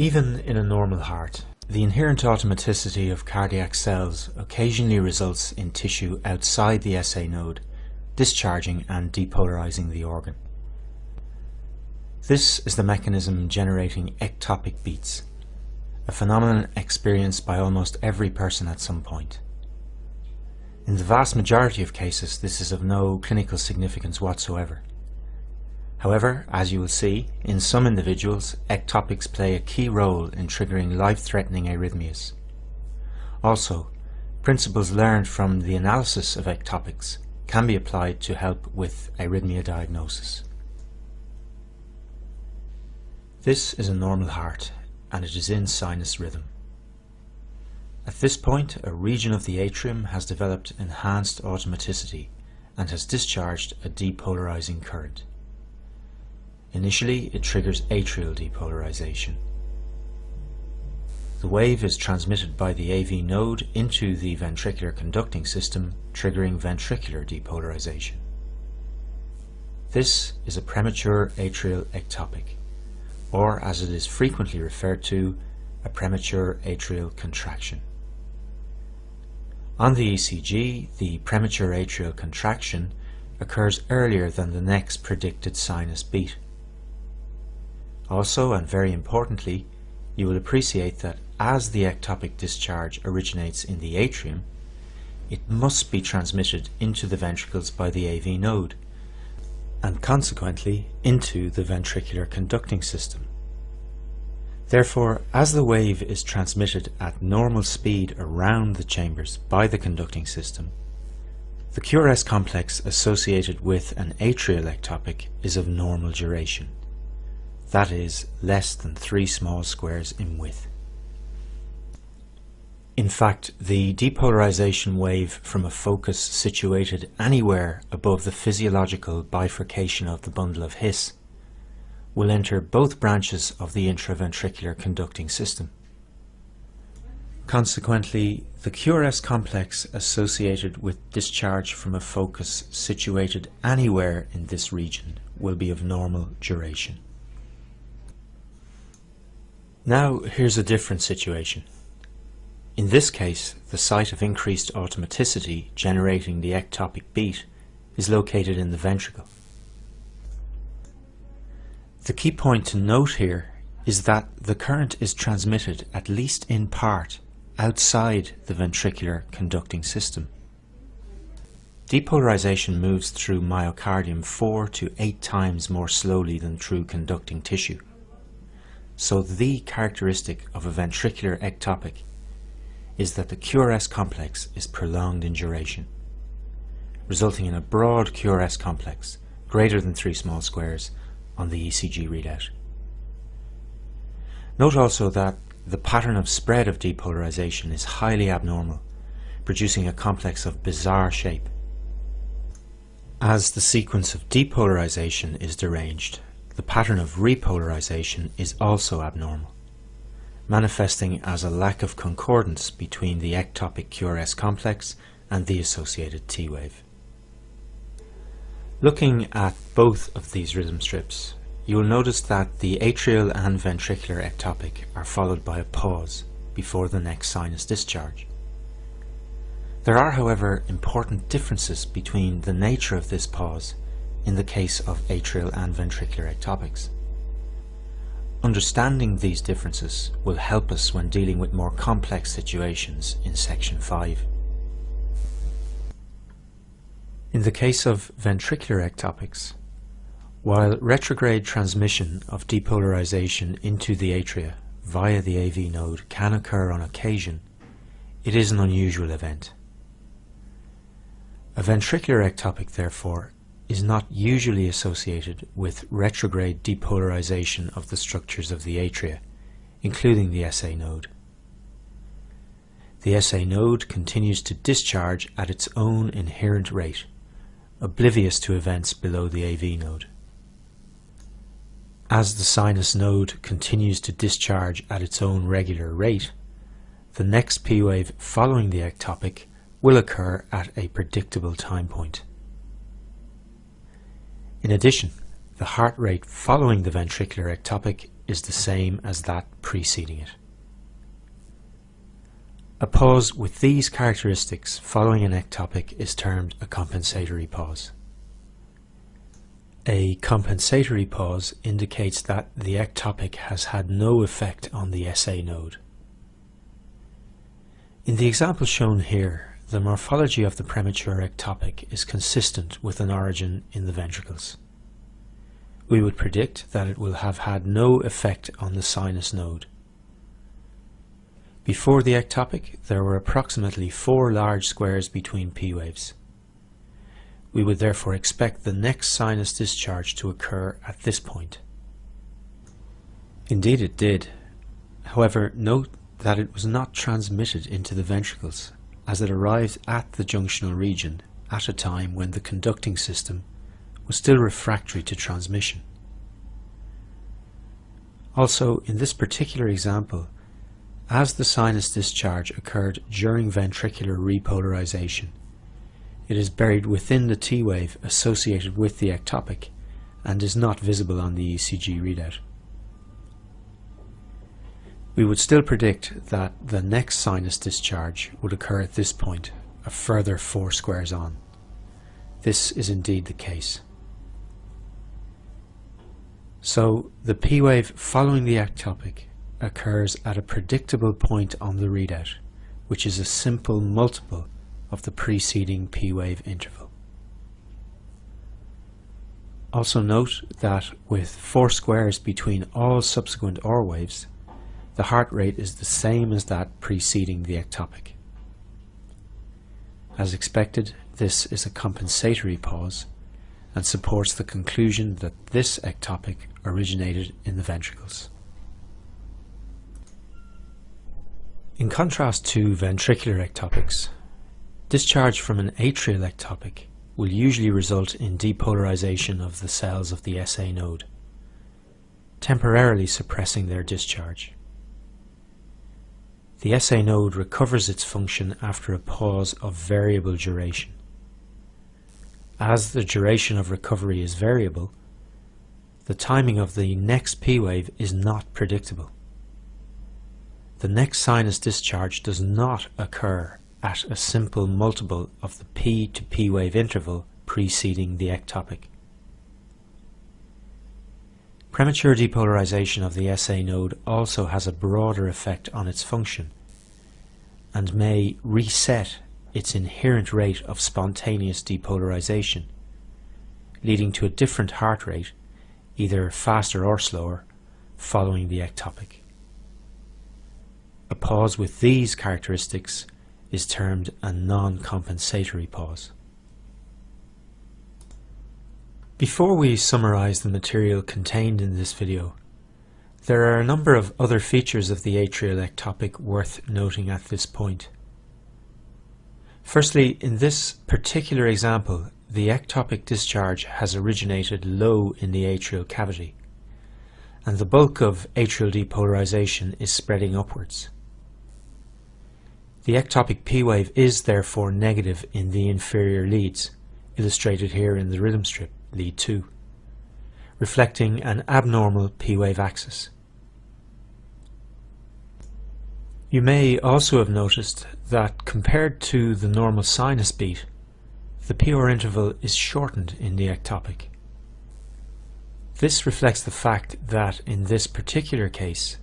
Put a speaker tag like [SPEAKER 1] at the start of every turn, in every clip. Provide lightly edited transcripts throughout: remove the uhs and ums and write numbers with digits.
[SPEAKER 1] Even in a normal heart, the inherent automaticity of cardiac cells occasionally results in tissue outside the SA node discharging and depolarizing the organ. This is the mechanism generating ectopic beats, a phenomenon experienced by almost every person at some point. In the vast majority of cases, this is of no clinical significance whatsoever. However, as you will see, in some individuals, ectopics play a key role in triggering life-threatening arrhythmias. Also, principles learned from the analysis of ectopics can be applied to help with arrhythmia diagnosis. This is a normal heart, and it is in sinus rhythm. At this point, a region of the atrium has developed enhanced automaticity and has discharged a depolarizing current. Initially, it triggers atrial depolarization. The wave is transmitted by the AV node into the ventricular conducting system, triggering ventricular depolarization. This is a premature atrial ectopic, or as it is frequently referred to, a premature atrial contraction. On the ECG, the premature atrial contraction occurs earlier than the next predicted sinus beat. Also, and very importantly, you will appreciate that as the ectopic discharge originates in the atrium, it must be transmitted into the ventricles by the AV node, and consequently into the ventricular conducting system. Therefore, as the wave is transmitted at normal speed around the chambers by the conducting system, the QRS complex associated with an atrial ectopic is of normal duration. That is, less than 3 small squares in width. In fact, the depolarization wave from a focus situated anywhere above the physiological bifurcation of the bundle of His will enter both branches of the intraventricular conducting system. Consequently, the QRS complex associated with discharge from a focus situated anywhere in this region will be of normal duration. Now here's a different situation. In this case, the site of increased automaticity generating the ectopic beat is located in the ventricle. The key point to note here is that the current is transmitted, at least in part, outside the ventricular conducting system. Depolarization moves through myocardium 4 to 8 times more slowly than through conducting tissue. So the characteristic of a ventricular ectopic is that the QRS complex is prolonged in duration, resulting in a broad QRS complex greater than 3 small squares on the ECG readout. Note also that the pattern of spread of depolarization is highly abnormal, producing a complex of bizarre shape. As the sequence of depolarization is deranged, the pattern of repolarization is also abnormal, manifesting as a lack of concordance between the ectopic QRS complex and the associated T wave. Looking at both of these rhythm strips, you will notice that the atrial and ventricular ectopic are followed by a pause before the next sinus discharge. There are, however, important differences between the nature of this pause in the case of atrial and ventricular ectopics. Understanding these differences will help us when dealing with more complex situations in section 5. In the case of ventricular ectopics, while retrograde transmission of depolarization into the atria via the AV node can occur on occasion, it is an unusual event. A ventricular ectopic, therefore, is not usually associated with retrograde depolarization of the structures of the atria, including the SA node. The SA node continues to discharge at its own inherent rate, oblivious to events below the AV node. As the sinus node continues to discharge at its own regular rate, the next P wave following the ectopic will occur at a predictable time point. In addition, the heart rate following the ventricular ectopic is the same as that preceding it. A pause with these characteristics following an ectopic is termed a compensatory pause. A compensatory pause indicates that the ectopic has had no effect on the SA node. In the example shown here, the morphology of the premature ectopic is consistent with an origin in the ventricles. We would predict that it will have had no effect on the sinus node. Before the ectopic, there were approximately 4 large squares between P waves. We would therefore expect the next sinus discharge to occur at this point. Indeed it did. However, note that it was not transmitted into the ventricles, as it arrived at the junctional region at a time when the conducting system was still refractory to transmission. Also, in this particular example, as the sinus discharge occurred during ventricular repolarization, it is buried within the T wave associated with the ectopic and is not visible on the ECG readout. We would still predict that the next sinus discharge would occur at this point, a further 4 squares on. This is indeed the case. So the P wave following the ectopic occurs at a predictable point on the readout, which is a simple multiple of the preceding P wave interval. Also note that with 4 squares between all subsequent R waves, the heart rate is the same as that preceding the ectopic. As expected, this is a compensatory pause and supports the conclusion that this ectopic originated in the ventricles. In contrast to ventricular ectopics, discharge from an atrial ectopic will usually result in depolarization of the cells of the SA node, temporarily suppressing their discharge. The SA node recovers its function after a pause of variable duration. As the duration of recovery is variable, the timing of the next P wave is not predictable. The next sinus discharge does not occur at a simple multiple of the P to P wave interval preceding the ectopic. Premature depolarization of the SA node also has a broader effect on its function and may reset its inherent rate of spontaneous depolarization, leading to a different heart rate, either faster or slower, following the ectopic. A pause with these characteristics is termed a non-compensatory pause. Before we summarize the material contained in this video, there are a number of other features of the atrial ectopic worth noting at this point. Firstly, in this particular example, the ectopic discharge has originated low in the atrial cavity, and the bulk of atrial depolarization is spreading upwards. The ectopic P wave is therefore negative in the inferior leads, illustrated here in the rhythm strip, lead 2, reflecting an abnormal P wave axis. You may also have noticed that compared to the normal sinus beat, the PR interval is shortened in the ectopic. This reflects the fact that in this particular case,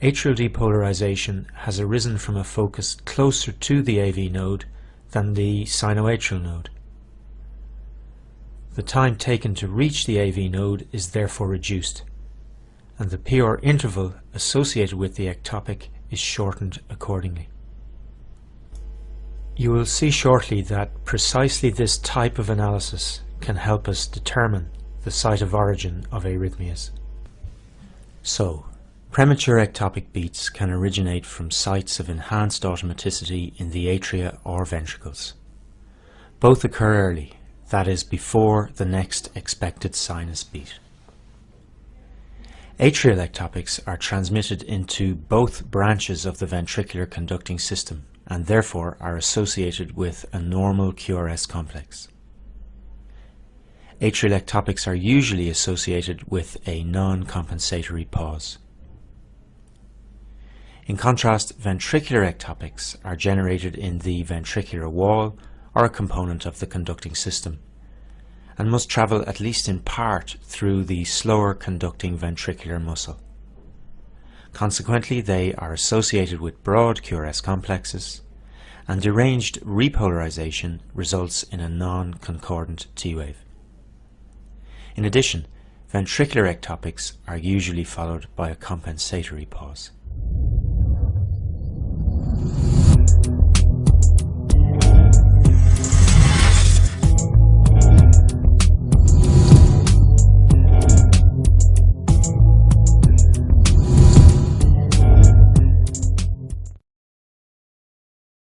[SPEAKER 1] atrial depolarization has arisen from a focus closer to the AV node than the sinoatrial node. The time taken to reach the AV node is therefore reduced, and the PR interval associated with the ectopic is shortened accordingly. You will see shortly that precisely this type of analysis can help us determine the site of origin of arrhythmias. So, premature ectopic beats can originate from sites of enhanced automaticity in the atria or ventricles. Both occur early, that is, before the next expected sinus beat. Atrial ectopics are transmitted into both branches of the ventricular conducting system and therefore are associated with a normal QRS complex. Atrial ectopics are usually associated with a non-compensatory pause. In contrast, ventricular ectopics are generated in the ventricular wall or a component of the conducting system, and must travel at least in part through the slower conducting ventricular muscle. Consequently, they are associated with broad QRS complexes, and deranged repolarization results in a non-concordant T-wave. In addition, ventricular ectopics are usually followed by a compensatory pause.